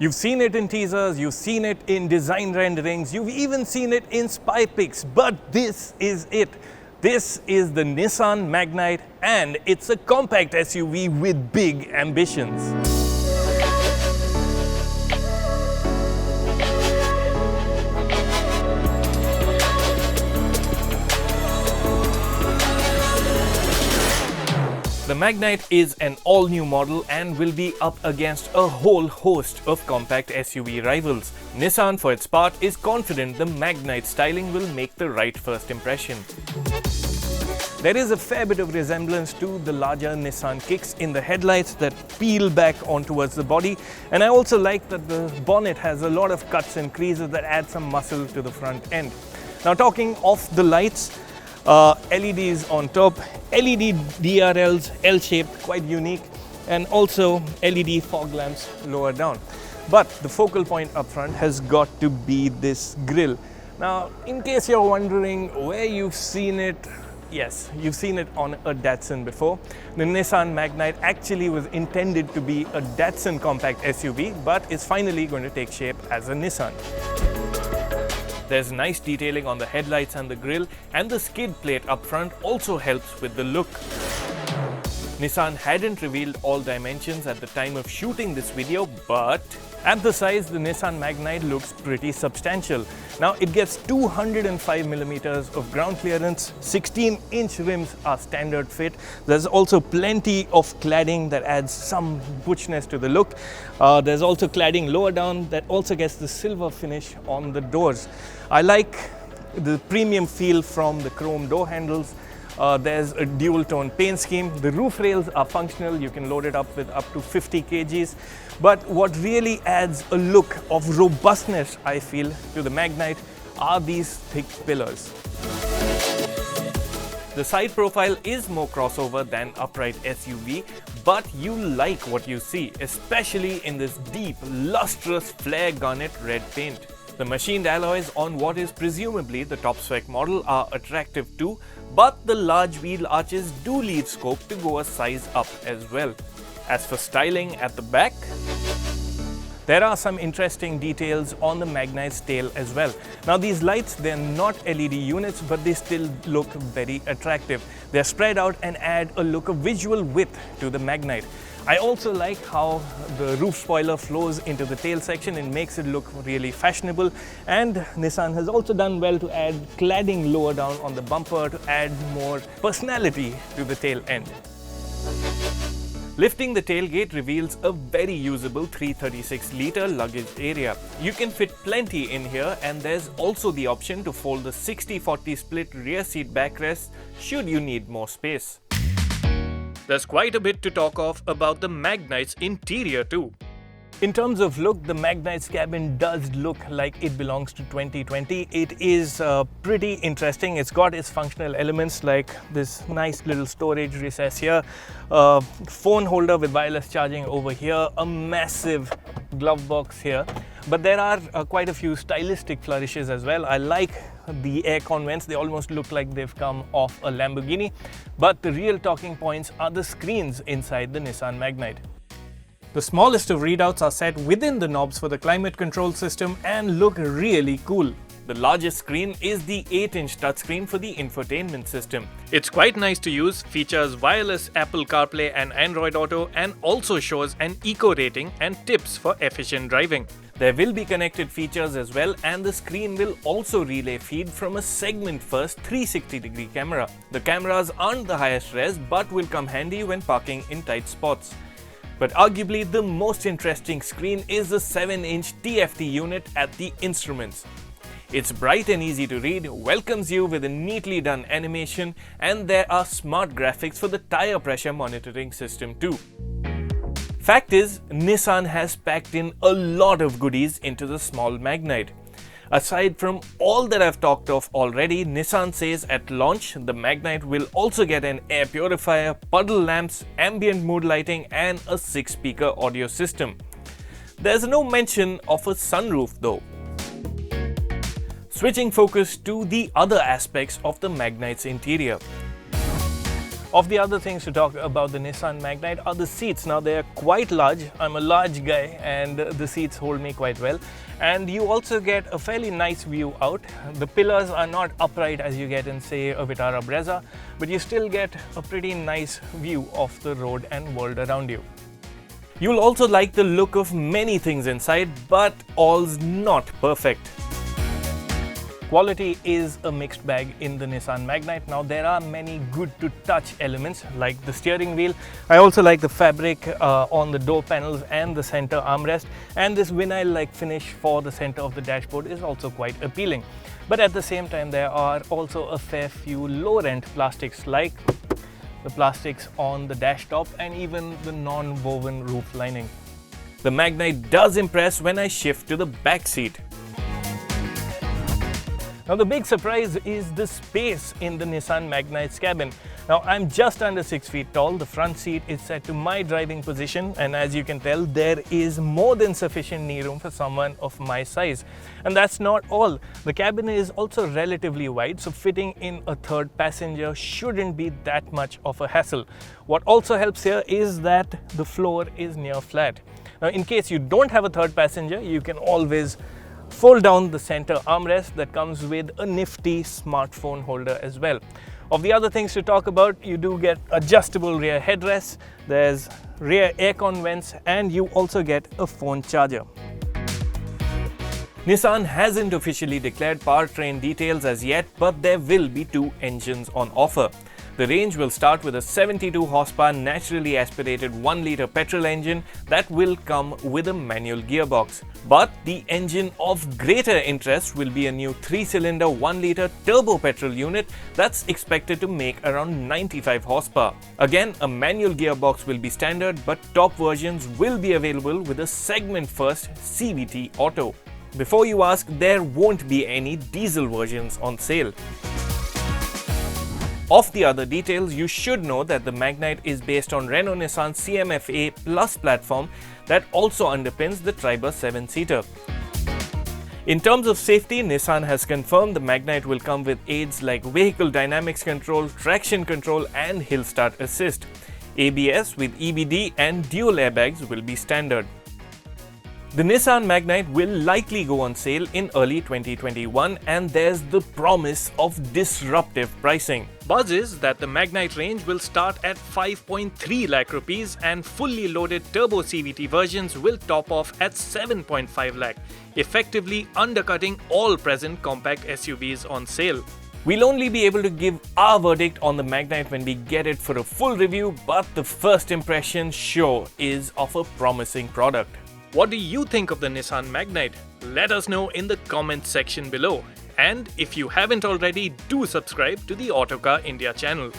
You've seen it in teasers, you've seen it in design renderings, you've even seen it in spy pics, but this is it. This is the Nissan Magnite, and it's a compact SUV with big ambitions. The Magnite is an all-new model and will be up against a whole host of compact SUV rivals. Nissan, for its part, is confident the Magnite styling will make the right first impression. There is a fair bit of resemblance to the larger Nissan kicks in the headlights that peel back on towards the body, and I also like that the bonnet has a lot of cuts and creases that add some muscle to the front end. Now, talking of the lights, LEDs on top, LED DRLs, L-shaped, quite unique, and also LED fog lamps lower down. But the focal point up front has got to be this grille. Now, in case you're wondering where you've seen it, yes, you've seen it on a Datsun before. The Nissan Magnite actually was intended to be a Datsun compact SUV, but is finally going to take shape as a Nissan. There's nice detailing on the headlights and the grille, and the skid plate up front also helps with the look. Nissan hadn't revealed all dimensions at the time of shooting this video, but at the size, the Nissan Magnite looks pretty substantial. Now, it gets 205mm of ground clearance, 16-inch rims are standard fit. There's also plenty of cladding that adds some butchness to the look. There's also cladding lower down that also gets the silver finish on the doors. I like the premium feel from the chrome door handles. There's a dual tone paint scheme. The roof rails are functional. You can load it up with up to 50 kgs. But what really adds a look of robustness, I feel, to the Magnite are these thick pillars. The side profile is more crossover than upright SUV, but you like what you see, especially in this deep, lustrous flare garnet red paint. The machined alloys on what is presumably the top spec model are attractive too, but the large wheel arches do leave scope to go a size up as well. As for styling at the back, there are some interesting details on the Magnite's tail as well. Now, these lights, they're not LED units, but they still look very attractive. They're spread out and add a look of visual width to the Magnite. I also like how the roof spoiler flows into the tail section and makes it look really fashionable. And Nissan has also done well to add cladding lower down on the bumper to add more personality to the tail end. Lifting the tailgate reveals a very usable 336-litre luggage area. You can fit plenty in here, and there's also the option to fold the 60-40 split rear seat backrest should you need more space. There's quite a bit to talk of about the Magnite's interior too. In terms of look, the Magnite's cabin does look like it belongs to 2020. It is pretty interesting. It's got its functional elements like this nice little storage recess here, phone holder with wireless charging over here, a massive glove box here. But there are quite a few stylistic flourishes as well. I like the aircon vents. They almost look like they've come off a Lamborghini. But the real talking points are the screens inside the Nissan Magnite. The smallest of readouts are set within the knobs for the climate control system and look really cool. The largest screen is the 8-inch touchscreen for the infotainment system. It's quite nice to use, features wireless Apple CarPlay and Android Auto, and also shows an eco rating and tips for efficient driving. There will be connected features as well, and the screen will also relay feed from a segment-first 360-degree camera. The cameras aren't the highest res, but will come handy when parking in tight spots. But arguably the most interesting screen is the 7-inch TFT unit at the instruments. It's bright and easy to read, welcomes you with a neatly done animation, and there are smart graphics for the tire pressure monitoring system too. Fact is, Nissan has packed in a lot of goodies into the small Magnite. Aside from all that I've talked of already, Nissan says at launch the Magnite will also get an air purifier, puddle lamps, ambient mood lighting, and a 6-speaker audio system. There's no mention of a sunroof though. Switching focus to the other aspects of the Magnite's interior. Of the other things to talk about the Nissan Magnite are the seats. Now they are quite large. I'm a large guy and the seats hold me quite well. And you also get a fairly nice view out. The pillars are not upright as you get in, say, a Vitara Brezza, but you still get a pretty nice view of the road and world around you. You'll also like the look of many things inside, but all's not perfect. Quality is a mixed bag in the Nissan Magnite. Now there are many good to touch elements like the steering wheel. I also like the fabric on the door panels and the center armrest, and this vinyl-like finish for the center of the dashboard is also quite appealing. But at the same time there are also a fair few low-rent plastics like the plastics on the dash top and even the non-woven roof lining. The Magnite does impress when I shift to the back seat. Now the big surprise is the space in the Nissan Magnite's cabin. Now I'm just under 6 feet tall, the front seat is set to my driving position, and as you can tell there is more than sufficient knee room for someone of my size. And that's not all, the cabin is also relatively wide, so fitting in a third passenger shouldn't be that much of a hassle. What also helps here is that the floor is near flat. Now in case you don't have a third passenger, you can always fold down the center armrest that comes with a nifty smartphone holder as well. Of the other things to talk about, you do get adjustable rear headrests, there's rear aircon vents, and you also get a phone charger. Nissan hasn't officially declared powertrain details as yet, but there will be two engines on offer. The range will start with a 72 horsepower naturally aspirated 1-litre petrol engine that will come with a manual gearbox. But the engine of greater interest will be a new 3-cylinder 1-litre turbo petrol unit that's expected to make around 95 horsepower. Again, a manual gearbox will be standard, but top versions will be available with a segment-first CVT auto. Before you ask, there won't be any diesel versions on sale. Of the other details, you should know that the Magnite is based on Renault-Nissan CMF-A Plus platform that also underpins the Triber 7-seater. In terms of safety, Nissan has confirmed the Magnite will come with aids like vehicle dynamics control, traction control and hill start assist. ABS with EBD and dual airbags will be standard. The Nissan Magnite will likely go on sale in early 2021, and there's the promise of disruptive pricing. Buzz is that the Magnite range will start at 5.3 lakh rupees and fully loaded turbo CVT versions will top off at 7.5 lakh, effectively undercutting all present compact SUVs on sale. We'll only be able to give our verdict on the Magnite when we get it for a full review, but the first impression sure is of a promising product. What do you think of the Nissan Magnite? Let us know in the comments section below. And if you haven't already, do subscribe to the Autocar India channel.